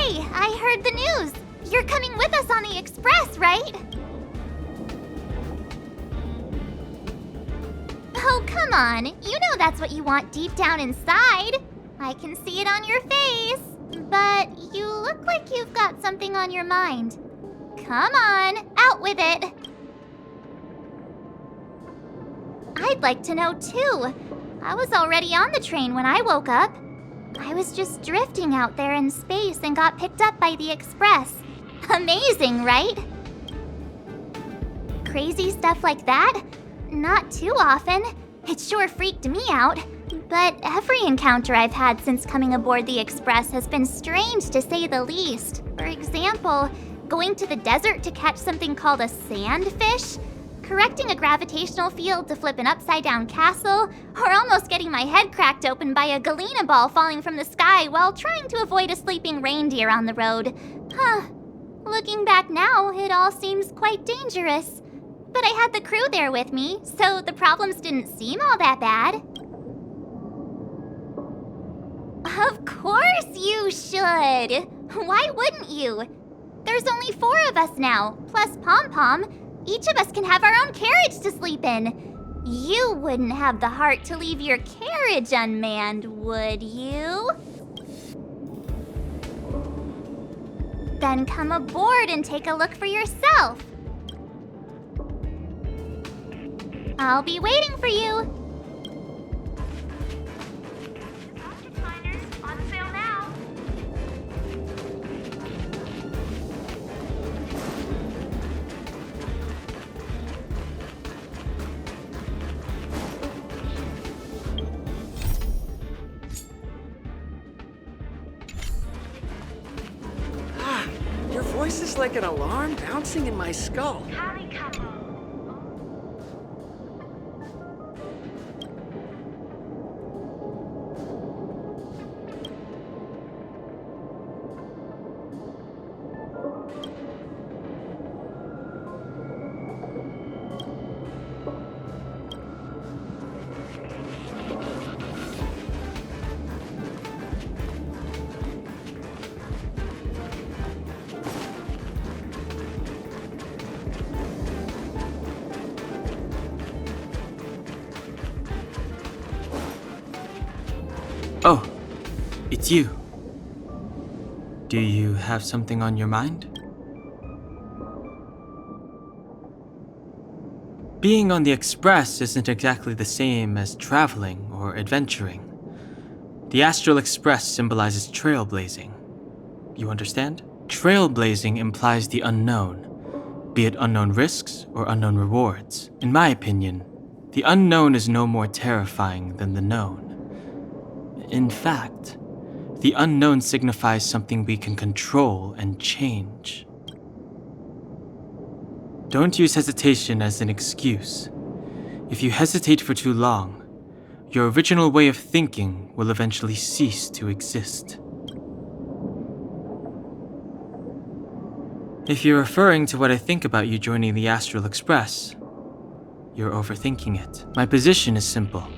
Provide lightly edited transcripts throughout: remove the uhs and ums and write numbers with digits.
Hey, I heard the news. You're coming with us on the express, right? Oh, come on. You know that's what you want deep down inside. I can see it on your face. But you look like you've got something on your mind. Come on, out with it. I'd like to know too. I was already on the train when I woke up. I was just drifting out there in space and got picked up by the express. Amazing, right? Crazy stuff like that? Not too often. It sure freaked me out. But every encounter I've had since coming aboard the express has been strange to say the least. For example, going to the desert to catch something called a sandfish, correcting a gravitational field to flip an upside-down castle, or almost getting my head cracked open by a galena ball falling from the sky while trying to avoid a sleeping reindeer on the road. Looking back now, it all seems quite dangerous. But I had the crew there with me, so the problems didn't seem all that bad. Of course you should! Why wouldn't you? There's only 4 of us now, plus Pom Pom. Each of us can have our own carriage to sleep in. You wouldn't have the heart to leave your carriage unmanned, would you? Then come aboard and take a look for yourself. I'll be waiting for you. On sale now. Your voice is like an alarm bouncing in my skull. Oh, it's you. Do you have something on your mind? Being on the Express isn't exactly the same as traveling or adventuring. The Astral Express symbolizes trailblazing. You understand? Trailblazing implies the unknown, be it unknown risks or unknown rewards. In my opinion, the unknown is no more terrifying than the known. In fact, the unknown signifies something we can control and change. Don't use hesitation as an excuse. If you hesitate for too long, your original way of thinking will eventually cease to exist. If you're referring to what I think about you joining the Astral Express, you're overthinking it. My position is simple.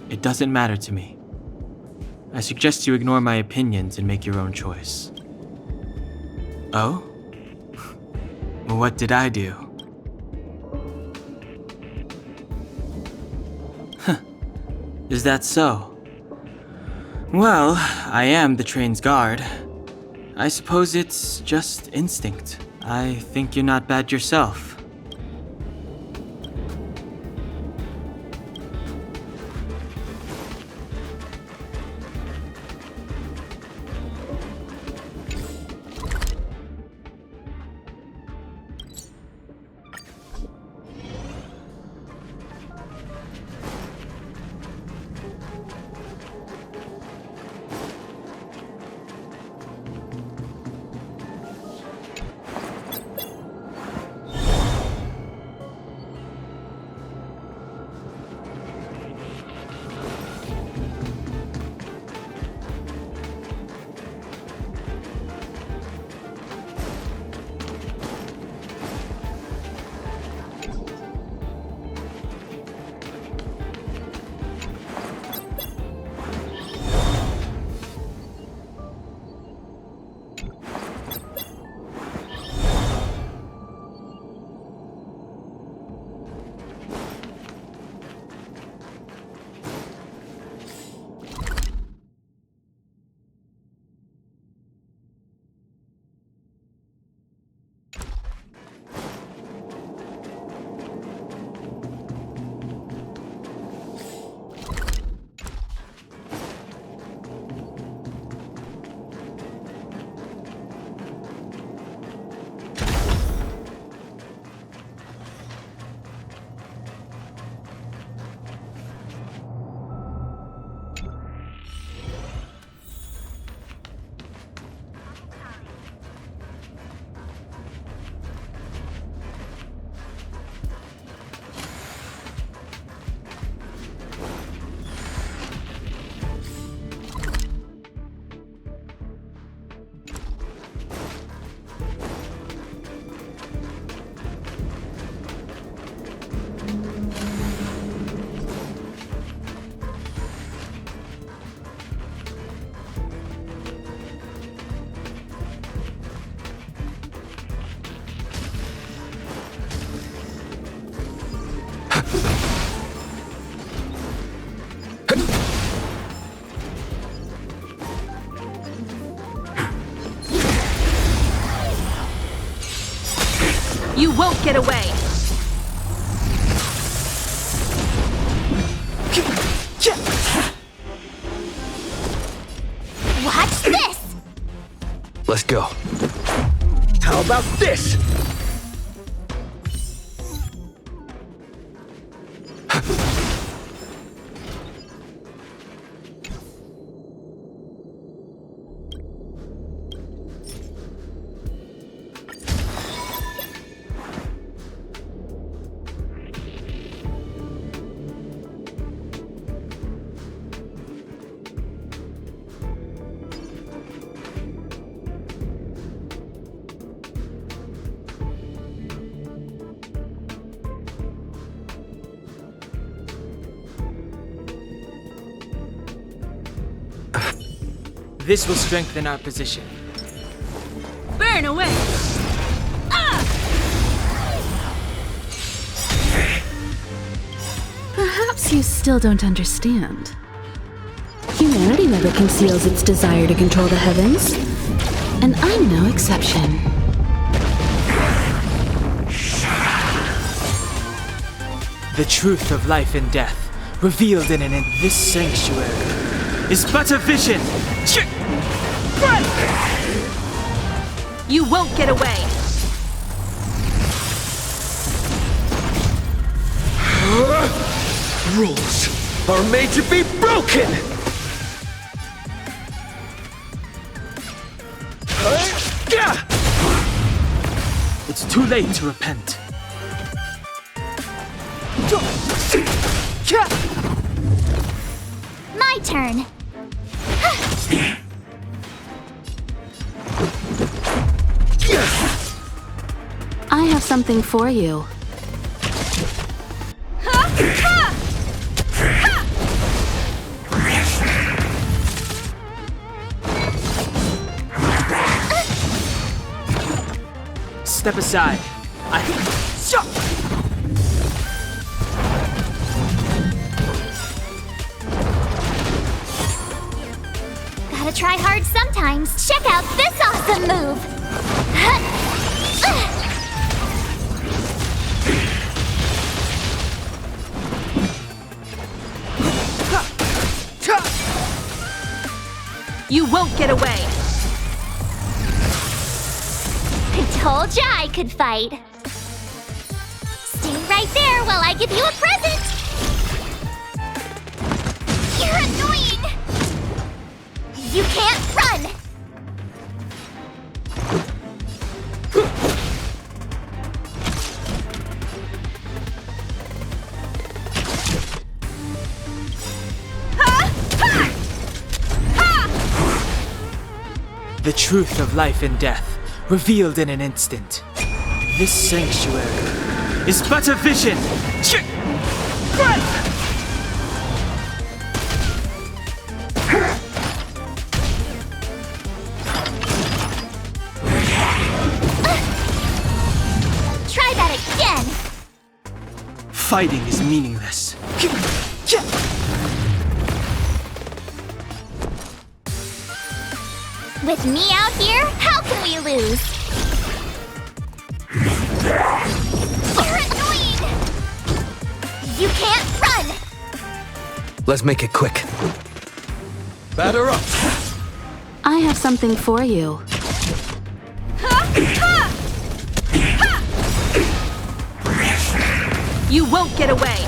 It doesn't matter to me. I suggest you ignore my opinions and make your own choice. Oh? What did I do? Is that so? Well, I am the train's guard. I suppose it's just instinct. I think you're not bad yourself. You won't get away! Watch this! Let's go. How about this? This will strengthen our position. Burn away! Perhaps you still don't understand. Humanity never conceals its desire to control the heavens, and I'm no exception. The truth of life and death, revealed in this sanctuary, is but a vision. You won't get away! Rules are made to be broken! It's too late to repent. My turn. I have something for you. Step aside. Gotta try hard sometimes. Check out this awesome move! You won't get away! I told ya I could fight. Stay right there while I give you a present! You're annoying! You can't run! The truth of life and death, revealed in an instant. This sanctuary is but a vision. Try that again! Fighting is meaningless. With me out here, how can we lose? You're annoying! You can't run! Let's make it quick. Batter up! I have something for you. You won't get away!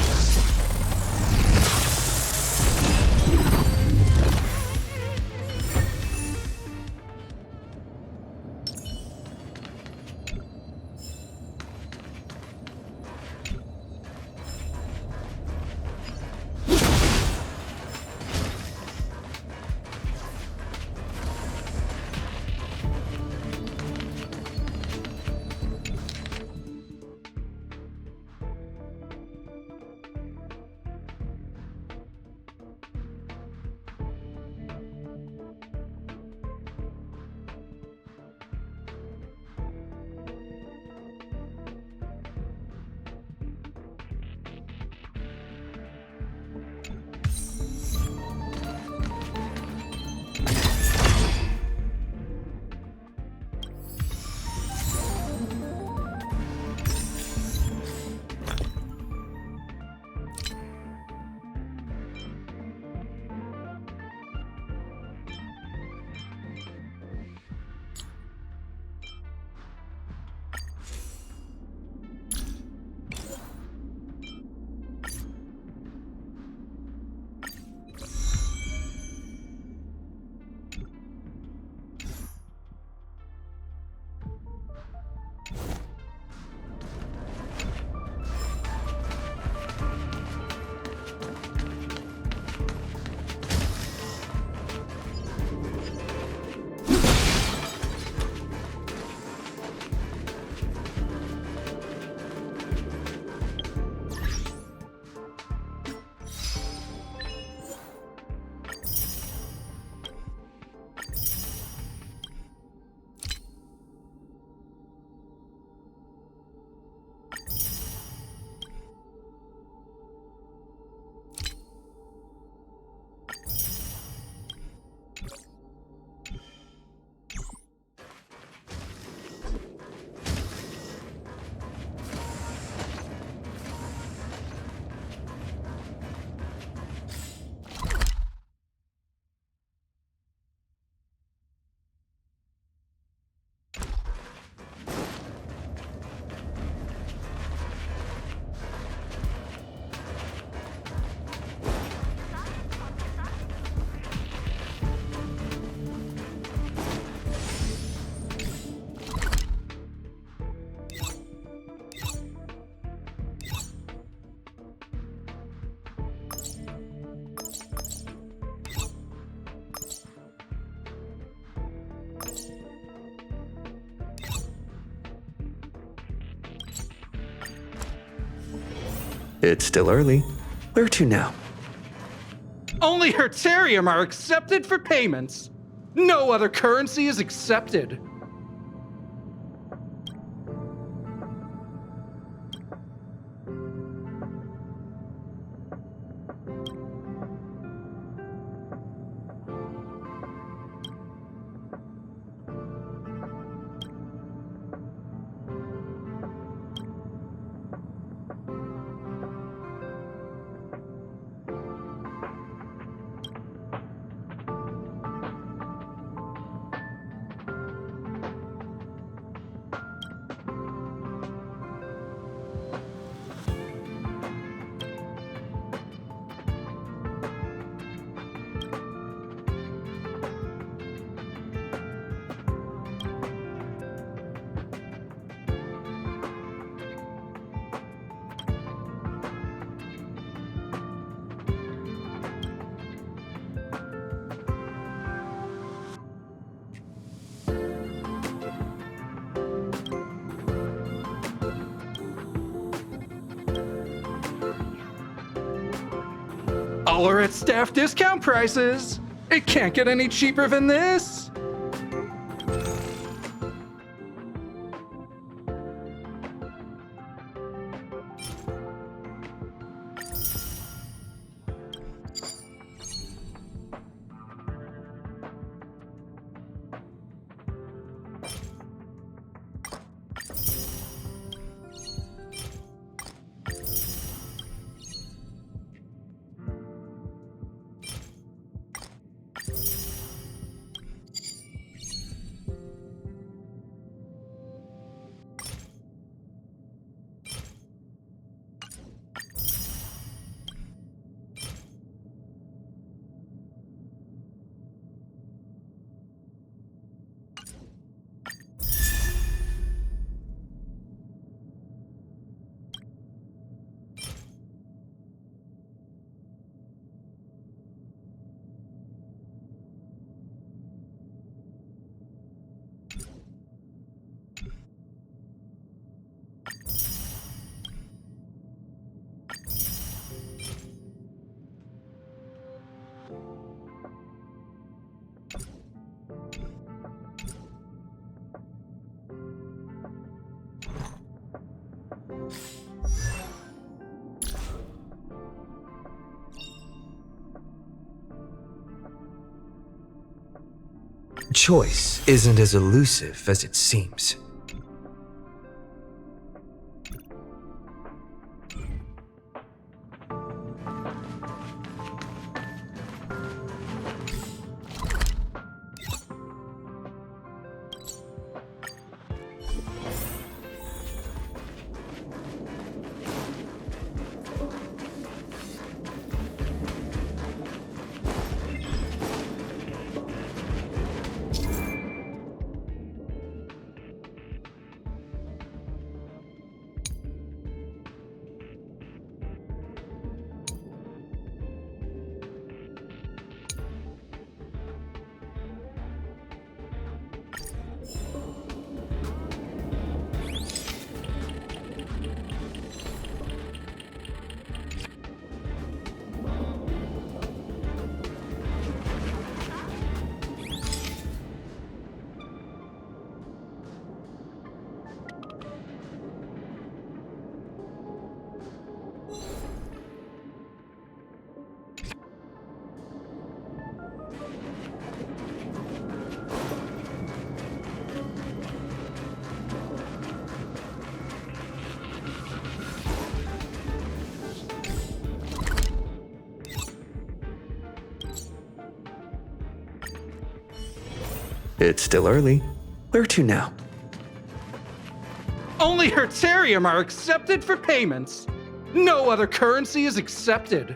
It's still early. Where to now? Only Hertarium are accepted for payments. No other currency is accepted. All are at staff discount prices. It can't get any cheaper than this. Choice isn't as elusive as it seems. It's still early. Where to now? Only Hertarium are accepted for payments. No other currency is accepted.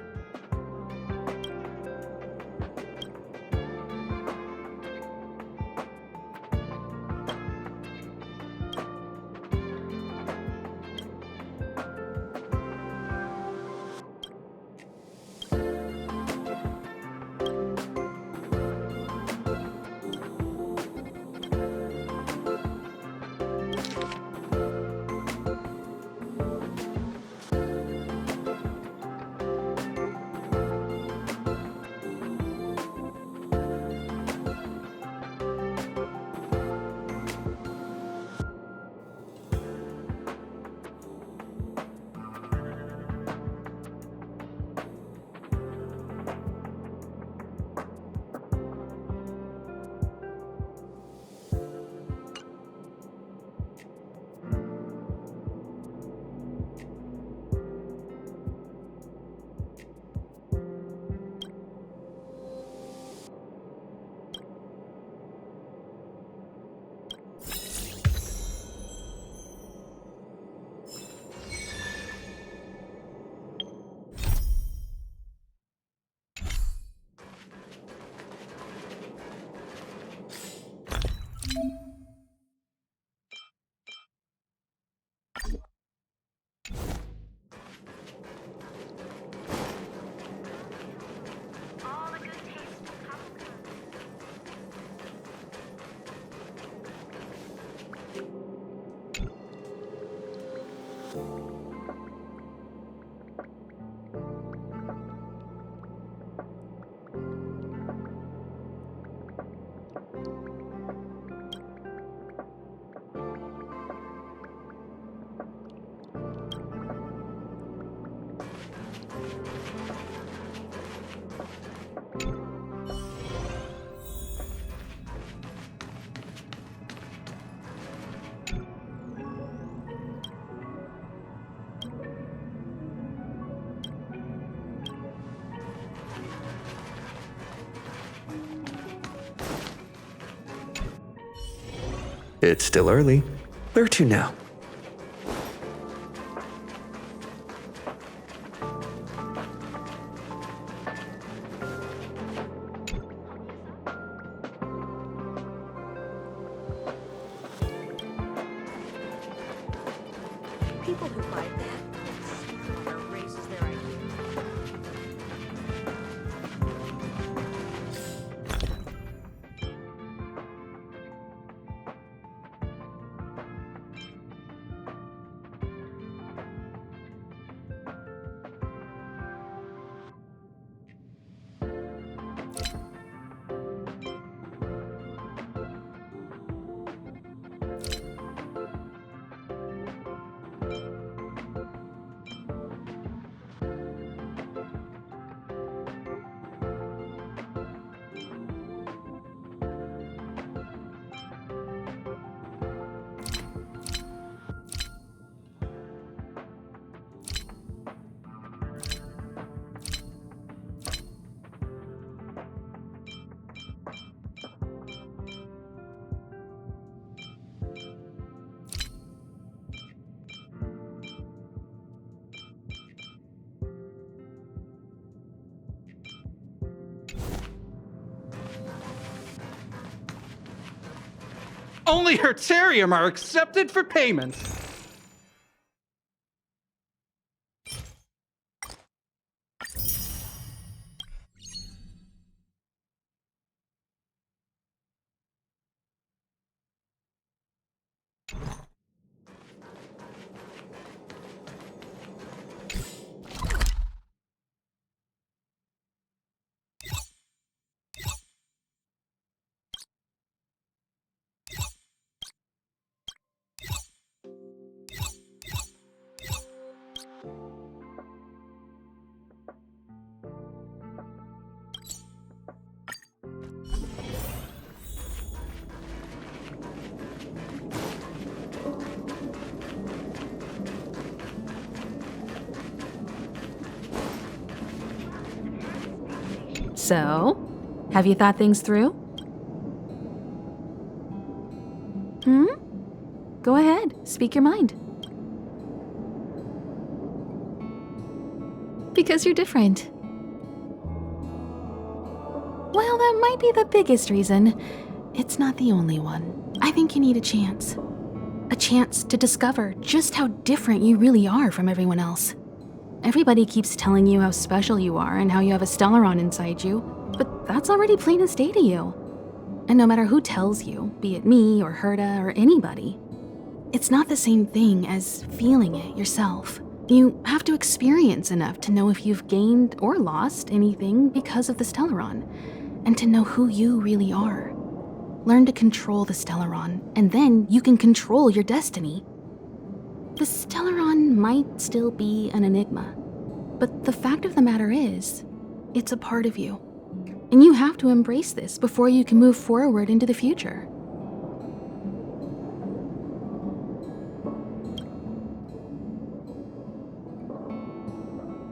It's still early. Where to now? People who buy that raises their IQ. Only Hertarium are accepted for payments. So, have you thought things through? Go ahead, speak your mind. Because you're different. Well, that might be the biggest reason. It's not the only one. I think you need a chance. A chance to discover just how different you really are from everyone else. Everybody keeps telling you how special you are and how you have a Stellaron inside you, but that's already plain as day to you. And no matter who tells you, be it me or Herta or anybody, it's not the same thing as feeling it yourself. You have to experience enough to know if you've gained or lost anything because of the Stellaron, and to know who you really are. Learn to control the Stellaron, and then you can control your destiny. The Stellaron might still be an enigma, but the fact of the matter is, it's a part of you. And you have to embrace this before you can move forward into the future.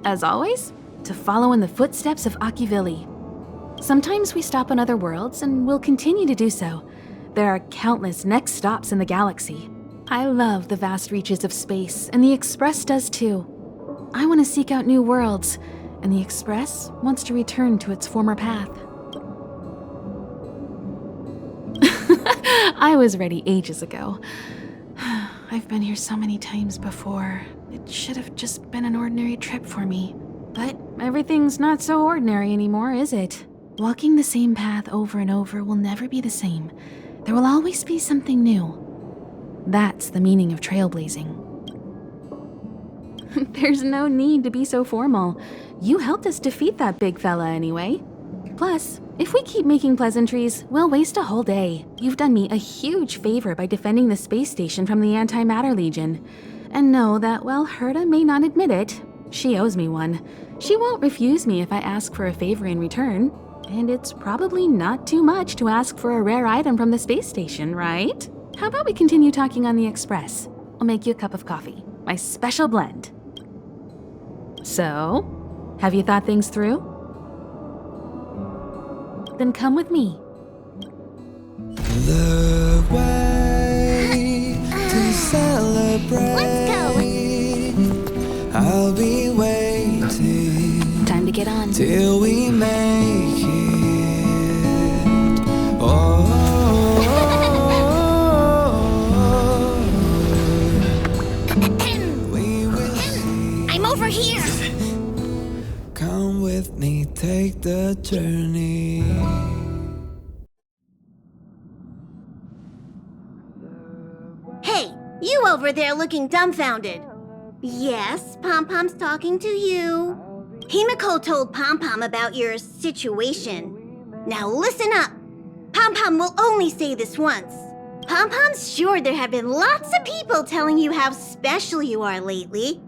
As always, to follow in the footsteps of Akivili. Sometimes we stop on other worlds, and we'll continue to do so. There are countless next stops in the galaxy. I love the vast reaches of space, and the Express does too. I want to seek out new worlds, and the Express wants to return to its former path. I was ready ages ago. I've been here so many times before. It should have just been an ordinary trip for me. But everything's not so ordinary anymore, is it? Walking the same path over and over will never be the same. There will always be something new. That's the meaning of trailblazing. There's no need to be so formal. You helped us defeat that big fella anyway. Plus, if we keep making pleasantries, we'll waste a whole day. You've done me a huge favor by defending the space station from the Antimatter Legion. And know that while Herta may not admit it, she owes me one. She won't refuse me if I ask for a favor in return. And it's probably not too much to ask for a rare item from the space station, right? How about we continue talking on the Express? I'll make you a cup of coffee. My special blend. So, have you thought things through? Then come with me. The way to celebrate. Let's go. I'll be waiting Time to get on. till we make it. Oh, we will see. I'm over here. Come with me, take the journey. Hey, you over there looking dumbfounded. Yes, Pom-Pom's talking to you. Himiko told Pom-Pom about your situation. Now listen up. Pom-Pom will only say this once. Pom-Pom's sure there have been lots of people telling you how special you are lately.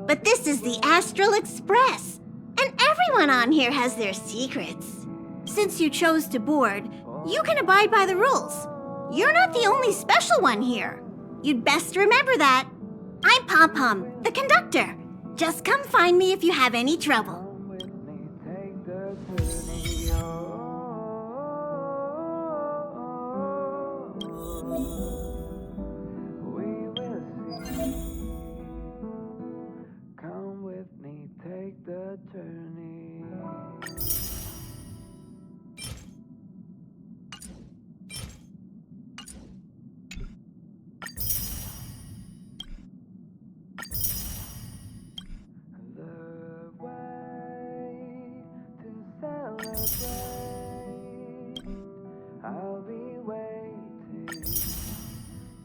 But this is the Astral Express, and everyone on here has their secrets. Since you chose to board, you can abide by the rules. You're not the only special one here. You'd best remember that. I'm Pom-Pom, the conductor. Just come find me if you have any trouble. Come with me, take the journey. The way to celebrate. I'll be waiting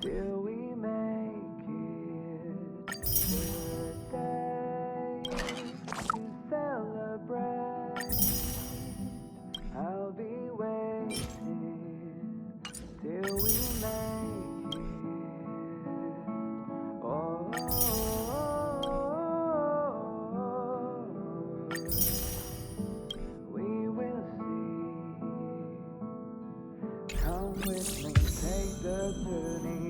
till we make it. The day to celebrate. I'll be waiting till we make it. Oh, we will see. Come with me, take the journey.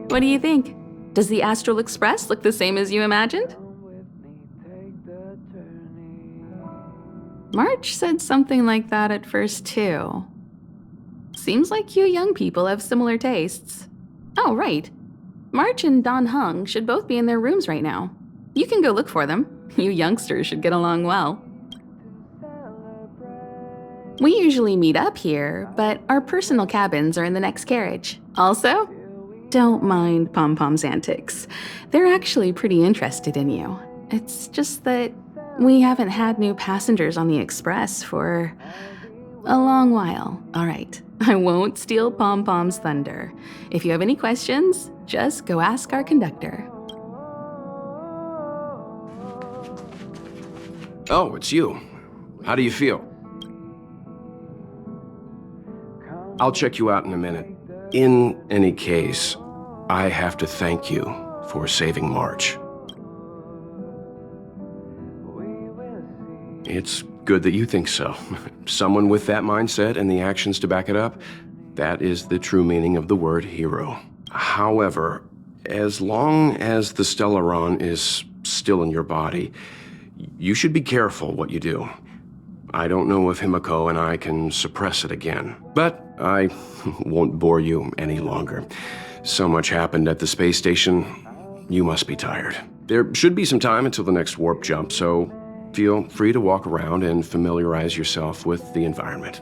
What do you think? Does the Astral Express look the same as you imagined? Come with me, take the journey. March said something like that at first, too. Seems like you young people have similar tastes. Oh, right. March and Don Hung should both be in their rooms right now. You can go look for them. You youngsters should get along well. We usually meet up here, but our personal cabins are in the next carriage. Also, don't mind Pom-Pom's antics. They're actually pretty interested in you. It's just that we haven't had new passengers on the Express for a long while. All right, I won't steal Pom-Pom's thunder. If you have any questions, just go ask our conductor. Oh, it's you. How do you feel? I'll check you out in a minute. In any case, I have to thank you for saving March. It's good that you think so. Someone with that mindset and the actions to back it up, that is the true meaning of the word hero. However, as long as the Stellaron is still in your body, you should be careful what you do. I don't know if Himiko and I can suppress it again, but I won't bore you any longer. So much happened at the space station, you must be tired. There should be some time until the next warp jump, so Feel free to walk around and familiarize yourself with the environment.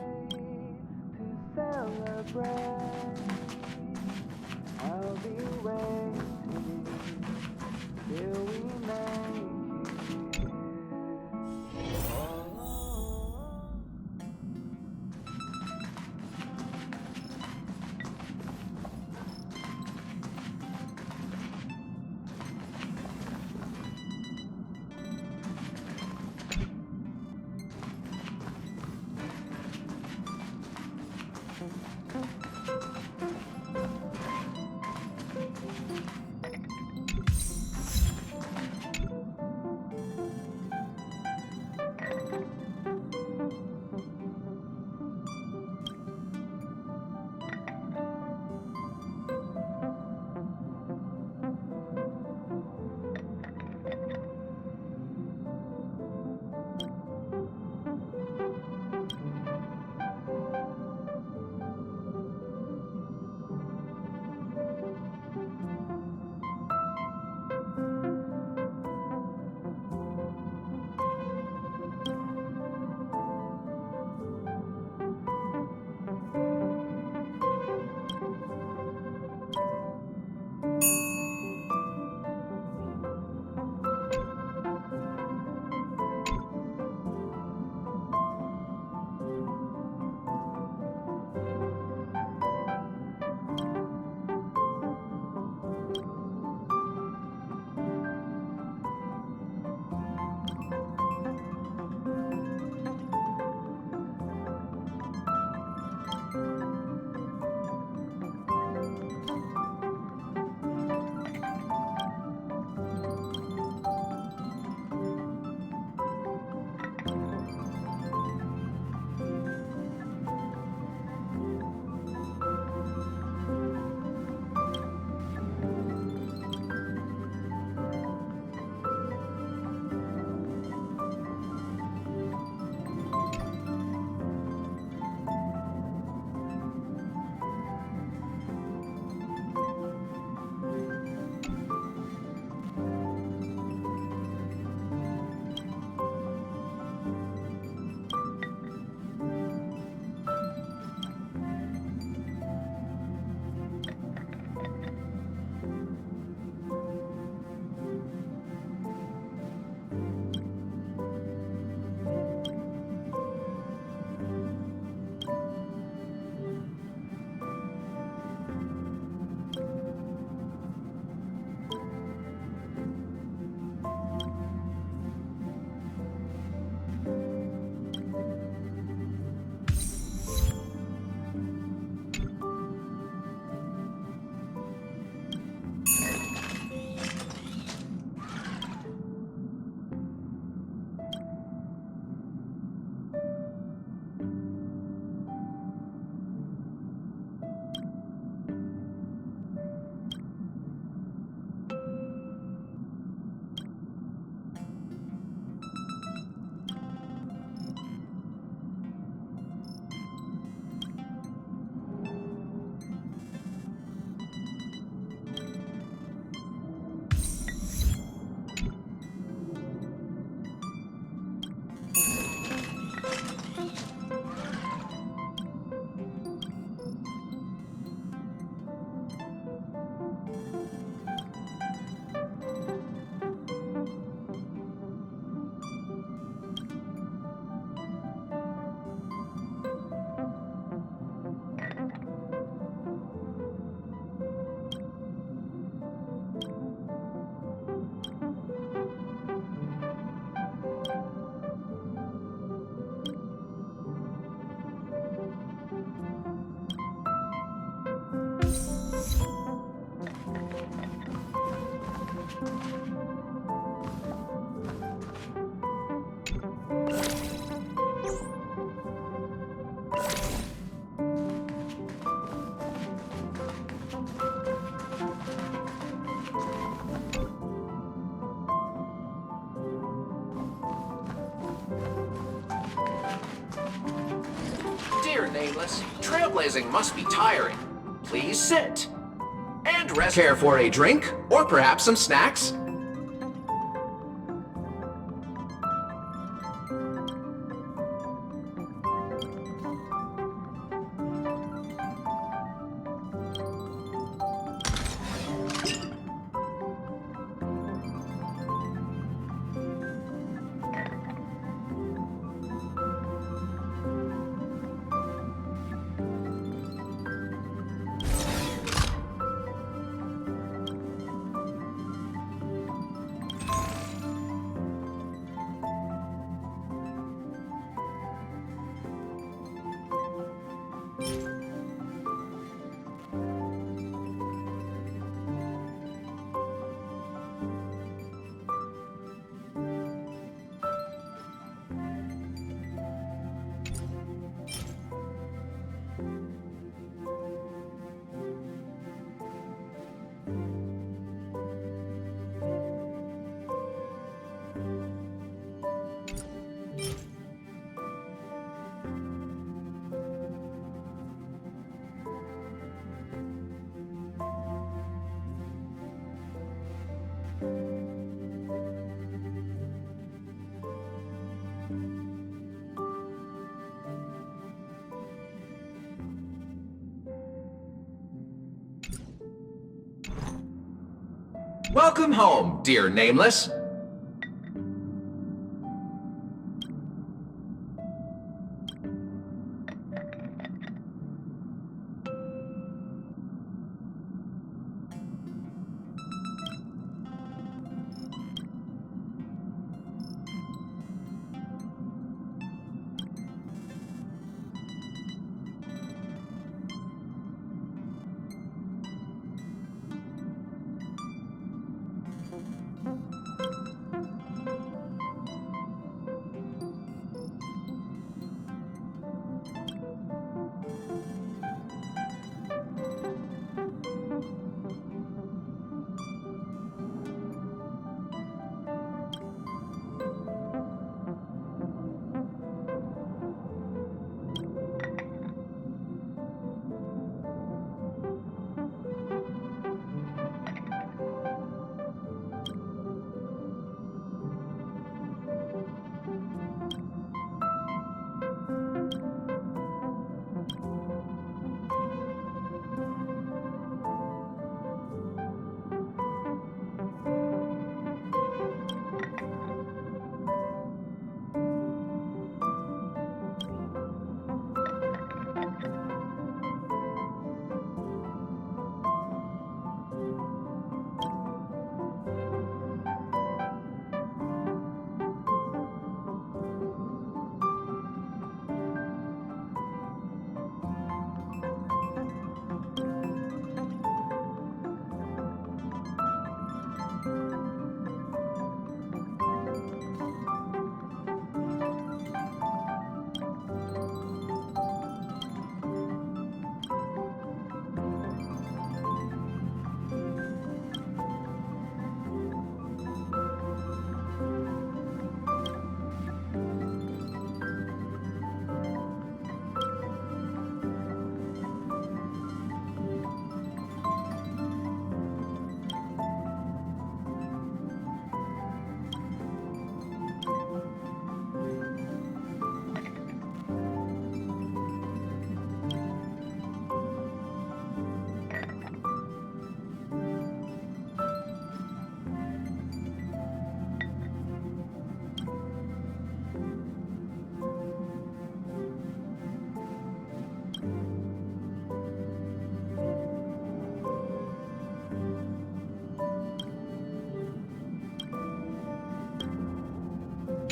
Dear Nameless, trailblazing must be tiring. Please sit. And rest. Care for a drink? Or perhaps some snacks? Welcome home, dear Nameless.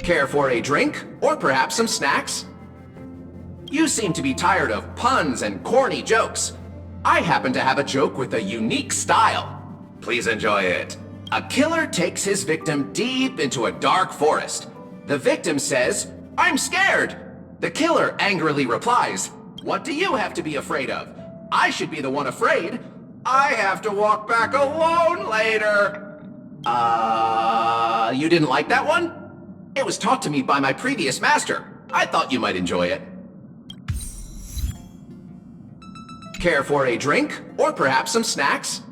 Care for a drink, or perhaps some snacks? You seem to be tired of puns and corny jokes. I happen to have a joke with a unique style. Please enjoy it. A killer takes his victim deep into a dark forest. The victim says, "I'm scared." The killer angrily replies, "What do you have to be afraid of? I should be the one afraid. I have to walk back alone later." You didn't like that one? It was taught to me by my previous master. I thought you might enjoy it. Care for a drink, or perhaps some snacks?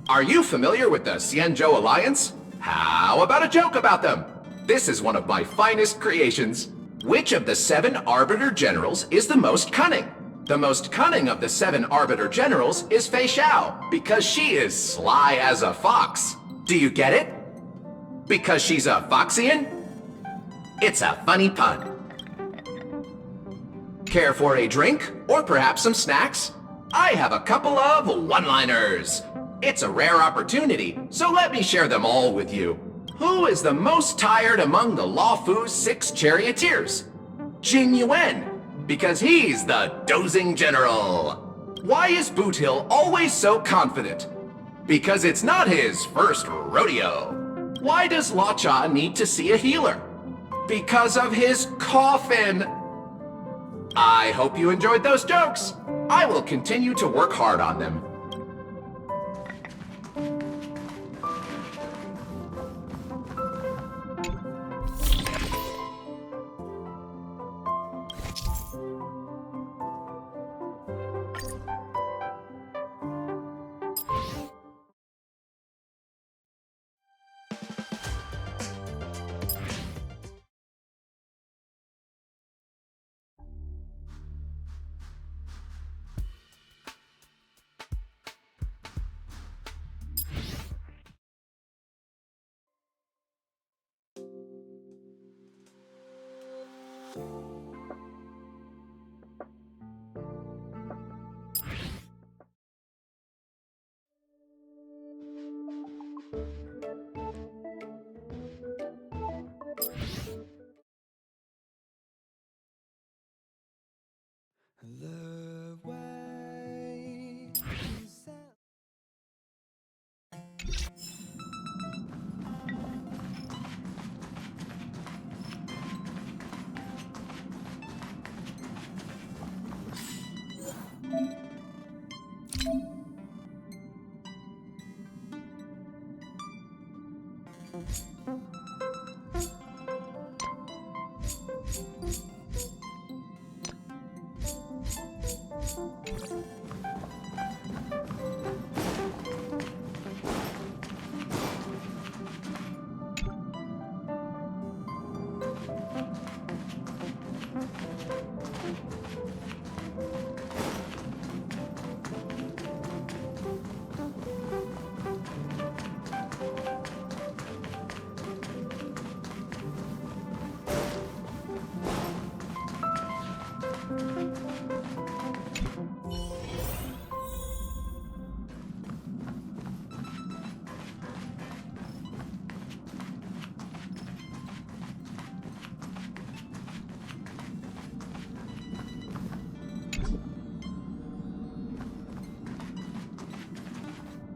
Are you familiar with the Xianzhou Alliance? How about a joke about them? This is one of my finest creations. Which of the 7 Arbiter Generals is the most cunning? The most cunning of the 7 Arbiter Generals is Fei Xiao, because she is sly as a fox. Do you get it? Because she's a Foxian? It's a funny pun. Care for a drink, or perhaps some snacks? I have a couple of one-liners. It's a rare opportunity, so let me share them all with you. Who is the most tired among the Luofu's 6 charioteers? Jing Yuan, because he's the dozing general. Why is Boot Hill always so confident? Because it's not his first rodeo. Why does Lacha need to see a healer? Because of his coffin. I hope you enjoyed those jokes. I will continue to work hard on them. The way you said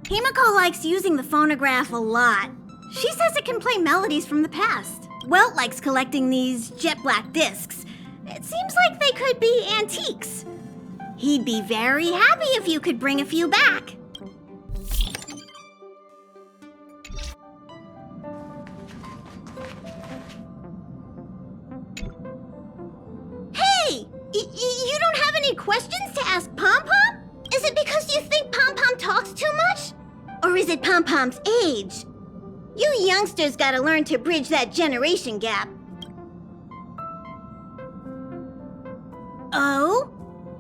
Himiko likes using the phonograph a lot. She says it can play melodies from the past. Welt likes collecting these jet black discs. It seems like they could be antiques. He'd be very happy if you could bring a few back. Hey! You don't have any questions to ask Pom Pom? Is it because you think Pom Pom talks too much? Or is it Pom Pom's age? You youngsters gotta learn to bridge that generation gap. Oh?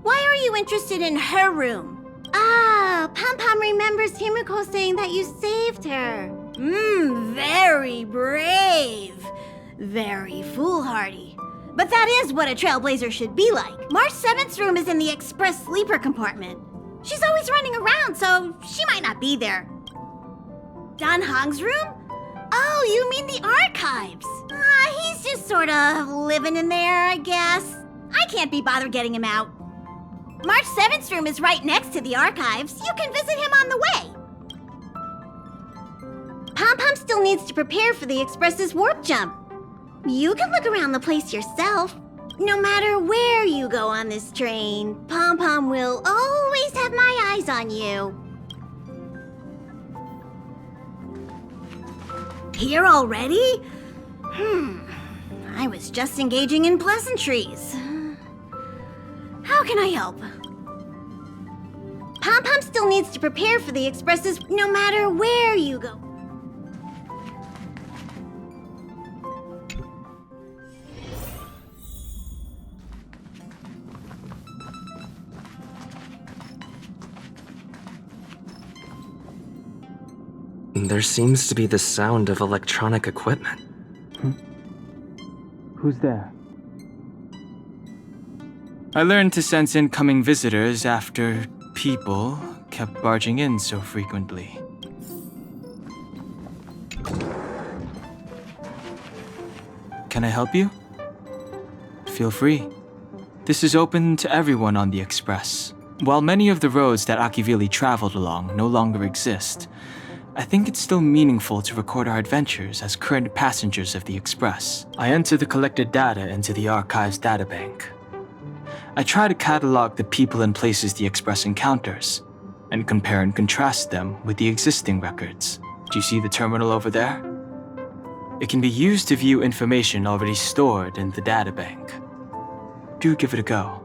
Why are you interested in her room? Ah, Pom Pom remembers Himiko saying that you saved her. Very brave. Very foolhardy. But that is what a trailblazer should be like. March 7th's room is in the express sleeper compartment. She's always running around, so she might not be there. Dan Hong's room? Oh, you mean the archives. He's just sort of living in there, I guess. I can't be bothered getting him out. March 7th's room is right next to the archives. You can visit him on the way. Pom Pom still needs to prepare for the Express's warp jump. You can look around the place yourself. No matter where you go on this train, Pom Pom will always have my eyes on you. Here already? I was just engaging in pleasantries. How can I help? Pom Pom still needs to prepare for the Express's no matter where you go. There seems to be the sound of electronic equipment. Who's there? I learned to sense incoming visitors after people kept barging in so frequently. Can I help you? Feel free. This is open to everyone on the Express. While many of the roads that Akivili traveled along no longer exist, I think it's still meaningful to record our adventures as current passengers of the Express. I enter the collected data into the Archives databank. I try to catalog the people and places the Express encounters, and compare and contrast them with the existing records. Do you see the terminal over there? It can be used to view information already stored in the databank. Do give it a go.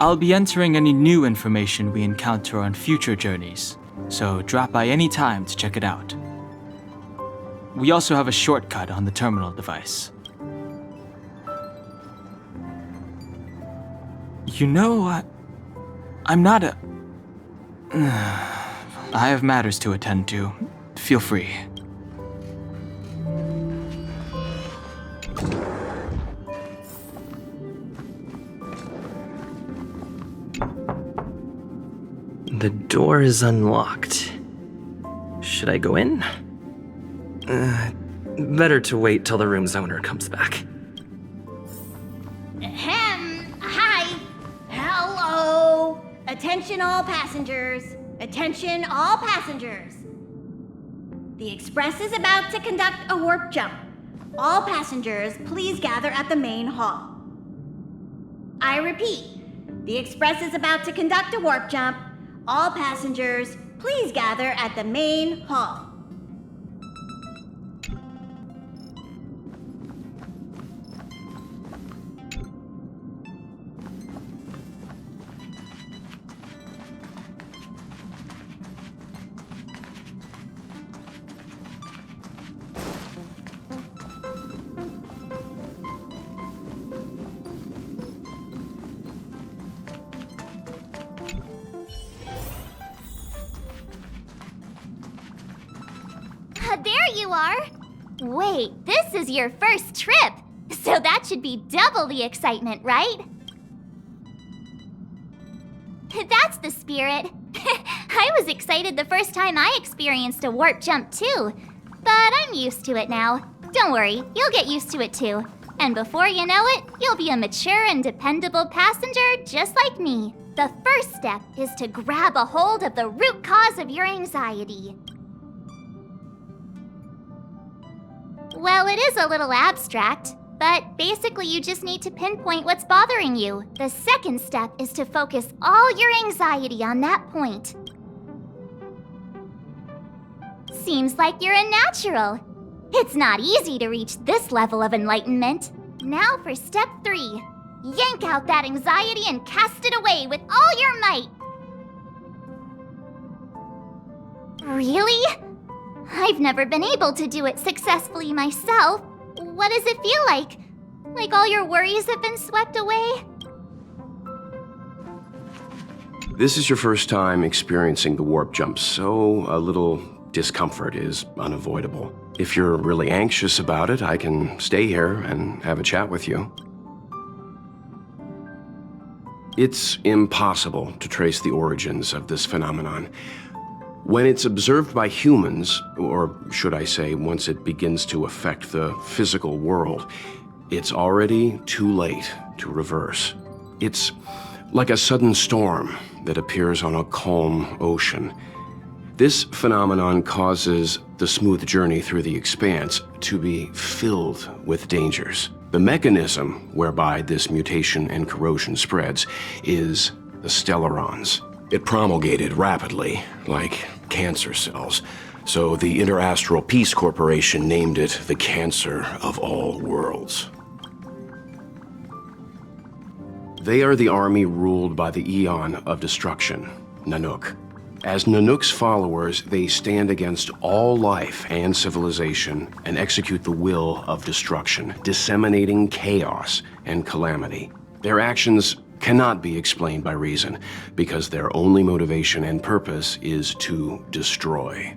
I'll be entering any new information we encounter on future journeys, so drop by any time to check it out. We also have a shortcut on the terminal device. You know, I'm not a... I have matters to attend to. Feel free. The door is unlocked. Should I go in? Better to wait till the room's owner comes back. Hi. Hello. Attention all passengers. Attention all passengers. The Express is about to conduct a warp jump. All passengers, please gather at the main hall. I repeat, the Express is about to conduct a warp jump. All passengers, please gather at the main hall. There you are! Wait, this is your first trip! So that should be double the excitement, right? That's the spirit. I was excited the first time I experienced a warp jump too, but I'm used to it now. Don't worry, you'll get used to it too. And before you know it, you'll be a mature and dependable passenger just like me. The first step is to grab a hold of the root cause of your anxiety. Well, it is a little abstract, but basically you just need to pinpoint what's bothering you. The second step is to focus all your anxiety on that point. Seems like you're a natural. It's not easy to reach this level of enlightenment. Now for step 3. Yank out that anxiety and cast it away with all your might. Really? I've never been able to do it successfully myself. What does it feel like? Like all your worries have been swept away? This is your first time experiencing the warp jump, so a little discomfort is unavoidable. If you're really anxious about it, I can stay here and have a chat with you. It's impossible to trace the origins of this phenomenon. When it's observed by humans, or should I say, once it begins to affect the physical world, it's already too late to reverse. It's like a sudden storm that appears on a calm ocean. This phenomenon causes the smooth journey through the expanse to be filled with dangers. The mechanism whereby this mutation and corrosion spreads is the stellarons. It promulgated rapidly, like cancer cells, so the Interastral Peace Corporation named it the cancer of all worlds. They are the army ruled by the Eon of Destruction, Nanook. As Nanook's followers, they stand against all life and civilization and execute the will of destruction, disseminating chaos and calamity. Their actions cannot be explained by reason, because their only motivation and purpose is to destroy.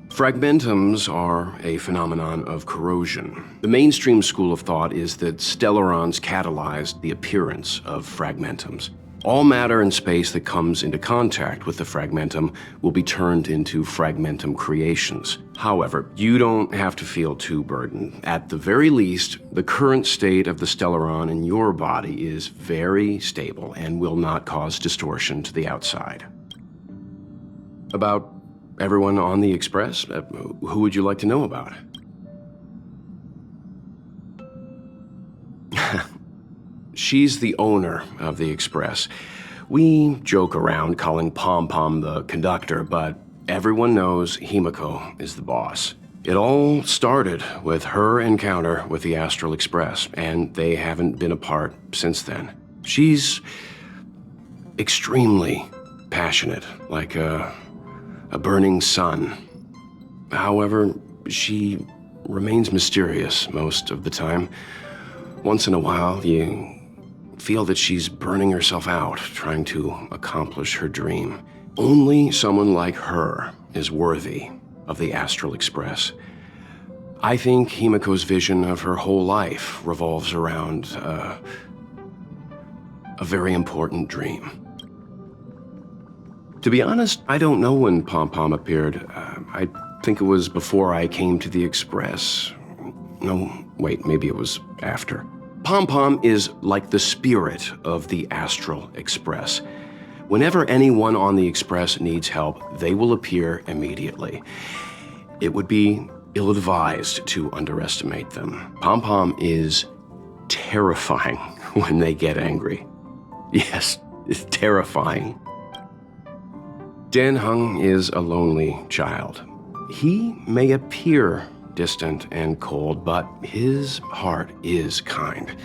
Fragmentums are a phenomenon of corrosion. The mainstream school of thought is that stellarons catalyzed the appearance of fragmentums. All matter and space that comes into contact with the fragmentum will be turned into fragmentum creations. However, you don't have to feel too burdened. At the very least, the current state of the stellaron in your body is very stable and will not cause distortion to the outside. About everyone on the Express, who would you like to know about? She's the owner of the Express. We joke around calling Pom Pom the conductor, but everyone knows Himiko is the boss. It all started with her encounter with the Astral Express, and they haven't been apart since then. She's extremely passionate, like a burning sun. However, she remains mysterious most of the time. Once in a while, you feel that she's burning herself out, trying to accomplish her dream. Only someone like her is worthy of the Astral Express. I think Himiko's vision of her whole life revolves around a very important dream. To be honest, I don't know when Pom Pom appeared. I think it was before I came to the Express. No, wait, maybe it was after. Pom Pom is like the spirit of the Astral Express. Whenever anyone on the Express needs help, they will appear immediately. It would be ill-advised to underestimate them. Pom Pom is terrifying when they get angry. Yes, it's terrifying. Dan Heng is a lonely child. He may appear distant and cold, but his heart is kind.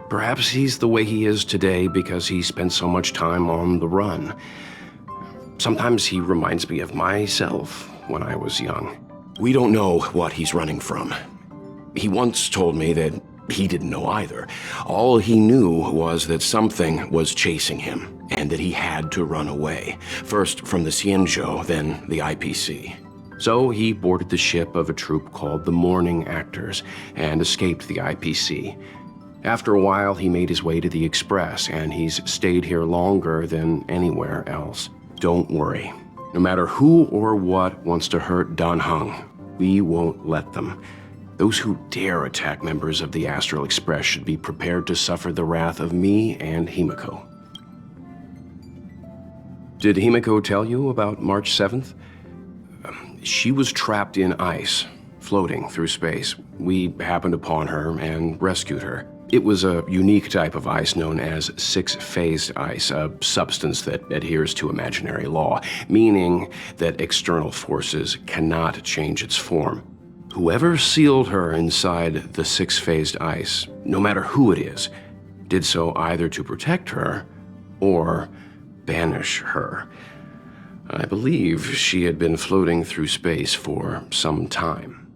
Perhaps he's the way he is today because he spent so much time on the run. Sometimes he reminds me of myself when I was young. We don't know what he's running from. He once told me that he didn't know either. All he knew was that something was chasing him and that he had to run away. First from the Xianzhou, then the IPC. So he boarded the ship of a troupe called the Morning Actors and escaped the IPC. After a while, he made his way to the Express, and he's stayed here longer than anywhere else. Don't worry. No matter who or what wants to hurt Dan Heng, we won't let them. Those who dare attack members of the Astral Express should be prepared to suffer the wrath of me and Himiko. Did Himiko tell you about March 7th? She was trapped in ice, floating through space. We happened upon her and rescued her. It was a unique type of ice known as six-phased ice, a substance that adheres to imaginary law, meaning that external forces cannot change its form. Whoever sealed her inside the six-phased ice, no matter who it is, did so either to protect her or banish her. I believe she had been floating through space for some time.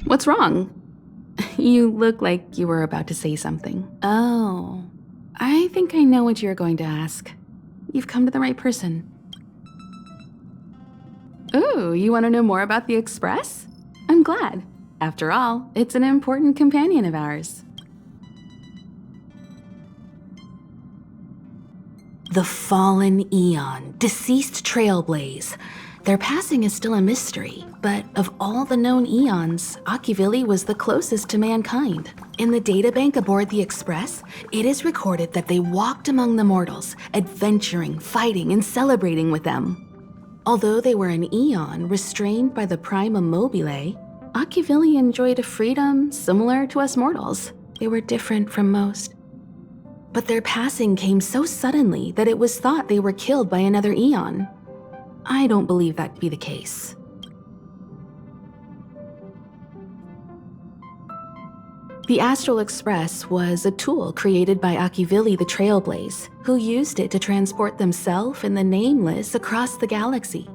What's wrong? You look like you were about to say something. Oh, I think I know what you're going to ask. You've come to the right person. Ooh, you want to know more about the Express? I'm glad. After all, it's an important companion of ours. The fallen Eon, deceased Trailblaze. Their passing is still a mystery, but of all the known Eons, Akivili was the closest to mankind. In the databank aboard the Express, it is recorded that they walked among the mortals, adventuring, fighting, and celebrating with them. Although they were an Eon restrained by the Prima Mobile, Akivili enjoyed a freedom similar to us mortals. They were different from most. But their passing came so suddenly that it was thought they were killed by another Eon. I don't believe that to be the case. The Astral Express was a tool created by Akivili the Trailblaze, who used it to transport themselves and the Nameless across the galaxy.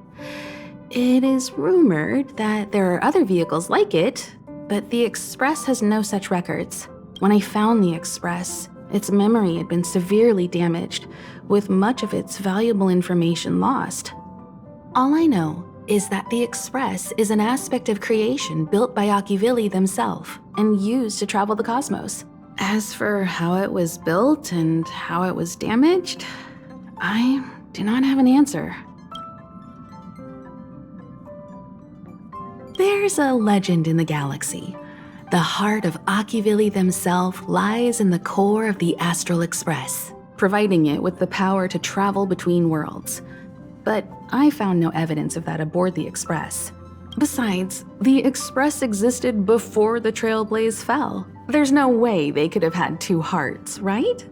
It is rumored that there are other vehicles like it, but the Express has no such records. When I found the Express, its memory had been severely damaged, with much of its valuable information lost. All I know is that the Express is an aspect of creation built by Akivili themselves and used to travel the cosmos. As for how it was built and how it was damaged, I do not have an answer. There's a legend in the galaxy. The heart of Akivili themselves lies in the core of the Astral Express, providing it with the power to travel between worlds. But I found no evidence of that aboard the Express. Besides, the Express existed before the Trailblaze fell. There's no way they could have had two hearts, right?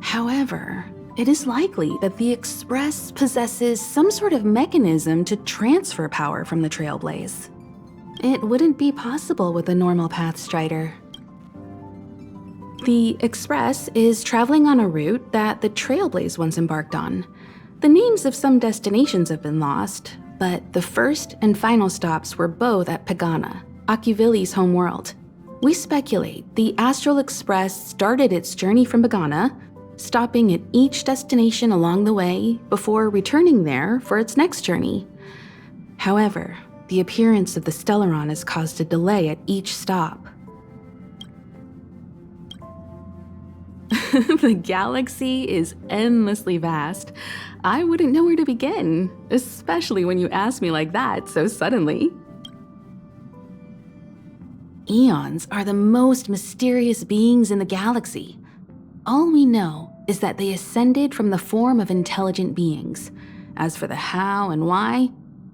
However, it is likely that the Express possesses some sort of mechanism to transfer power from the Trailblaze. It wouldn't be possible with a normal Pathstrider. The Express is traveling on a route that the Trailblaze once embarked on. The names of some destinations have been lost, but the first and final stops were both at Pagana, Akivili's homeworld. We speculate the Astral Express started its journey from Pagana, stopping at each destination along the way before returning there for its next journey. However, the appearance of the Stellaron has caused a delay at each stop. The galaxy is endlessly vast. I wouldn't know where to begin, especially when you ask me like that so suddenly. Eons are the most mysterious beings in the galaxy. All we know is that they ascended from the form of intelligent beings. As for the how and why,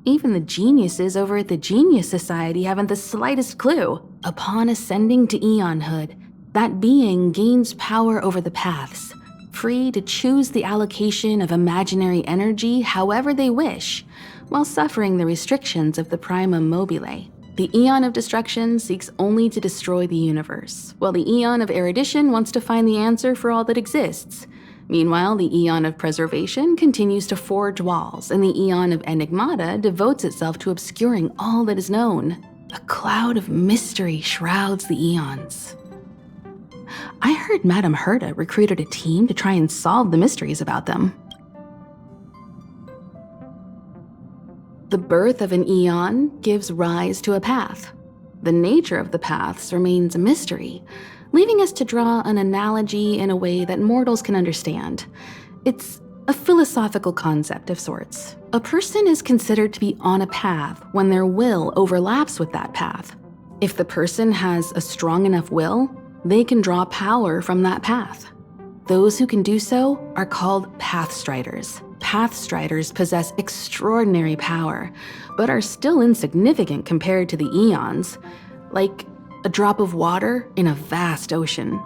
even the geniuses over at the Genius Society haven't the slightest clue. Upon ascending to Eonhood, that being gains power over the paths, free to choose the allocation of imaginary energy however they wish, while suffering the restrictions of the Prima Mobile. The Eon of Destruction seeks only to destroy the universe, while the Eon of Erudition wants to find the answer for all that exists. Meanwhile, the Eon of Preservation continues to forge walls, and the Eon of Enigmata devotes itself to obscuring all that is known. A cloud of mystery shrouds the Eons. I heard Madame Herta recruited a team to try and solve the mysteries about them. The birth of an eon gives rise to a path. The nature of the paths remains a mystery, leaving us to draw an analogy in a way that mortals can understand. It's a philosophical concept of sorts. A person is considered to be on a path when their will overlaps with that path. If the person has a strong enough will, they can draw power from that path. Those who can do so are called Pathstriders. Pathstriders possess extraordinary power, but are still insignificant compared to the eons, like a drop of water in a vast ocean.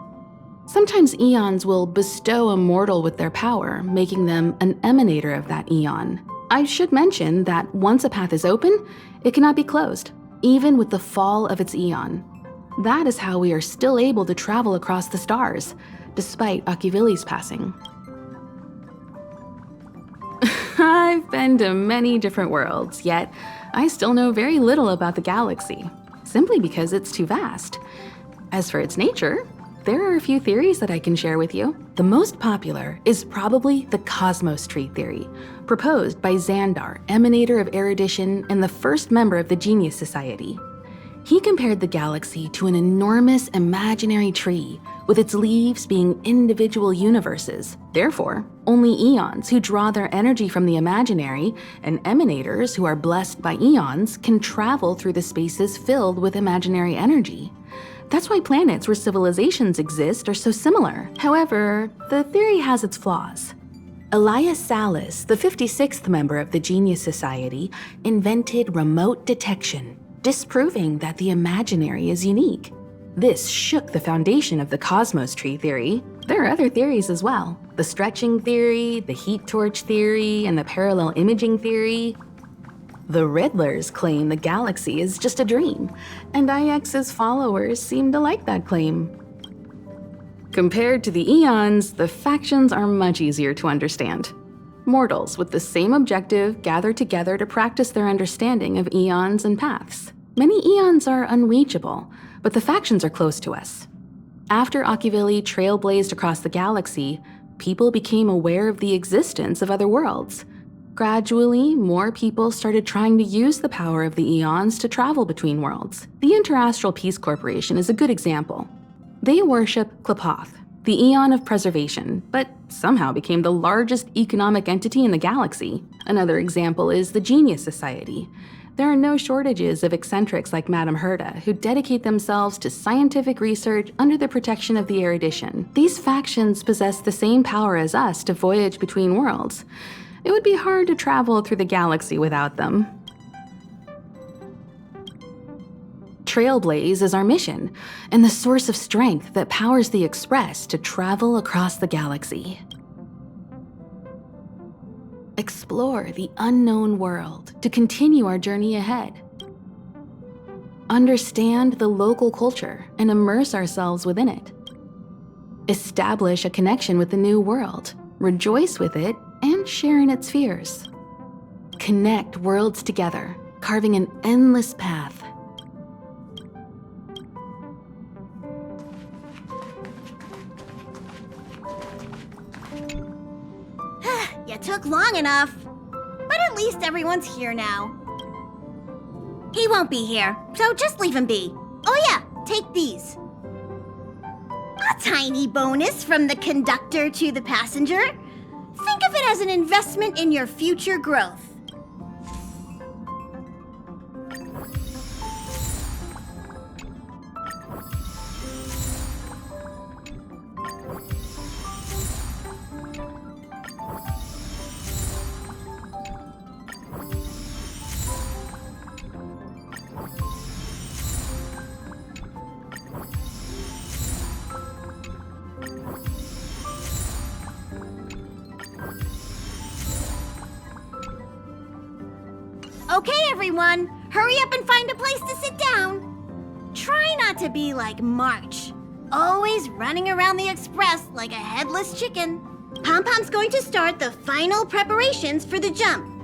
Sometimes eons will bestow a mortal with their power, making them an emanator of that eon. I should mention that once a path is open, it cannot be closed, even with the fall of its eon. That is how we are still able to travel across the stars, despite Akivili's passing. I've been to many different worlds, yet I still know very little about the galaxy, simply because it's too vast. As for its nature, there are a few theories that I can share with you. The most popular is probably the Cosmos Tree theory, proposed by Xandar, emanator of erudition and the first member of the Genius Society. He compared the galaxy to an enormous imaginary tree, with its leaves being individual universes. Therefore, only eons who draw their energy from the imaginary and emanators who are blessed by eons can travel through the spaces filled with imaginary energy. That's why planets where civilizations exist are so similar. However, the theory has its flaws. Elias Salas, the 56th member of the Genius Society, invented remote detection, disproving that the imaginary is unique. This shook the foundation of the Cosmos Tree theory. There are other theories as well. The stretching theory, the heat torch theory, and the parallel imaging theory. The Riddlers claim the galaxy is just a dream, and IX's followers seem to like that claim. Compared to the eons, the factions are much easier to understand. Mortals with the same objective gather together to practice their understanding of eons and paths. Many eons are unreachable, but the factions are close to us. After Akivili trailblazed across the galaxy, people became aware of the existence of other worlds. Gradually, more people started trying to use the power of the eons to travel between worlds. The Interastral Peace Corporation is a good example. They worship Klapoth, the Eon of Preservation, but somehow became the largest economic entity in the galaxy. Another example is the Genius Society. There are no shortages of eccentrics like Madame Herta who dedicate themselves to scientific research under the protection of the erudition. These factions possess the same power as us to voyage between worlds. It would be hard to travel through the galaxy without them. Trailblaze is our mission, and the source of strength that powers the Express to travel across the galaxy. Explore the unknown world to continue our journey ahead. Understand the local culture and immerse ourselves within it. Establish a connection with the new world, rejoice with it, and share in its fears. Connect worlds together, carving an endless path. You took long enough. But at least everyone's here now. He won't be here, so just leave him be. Oh yeah, take these. A tiny bonus from the conductor to the passenger. Think of it as an investment in your future growth. Okay, everyone, hurry up and find a place to sit down. Try not to be like March, always running around the Express like a headless chicken. Pom-Pom's going to start the final preparations for the jump.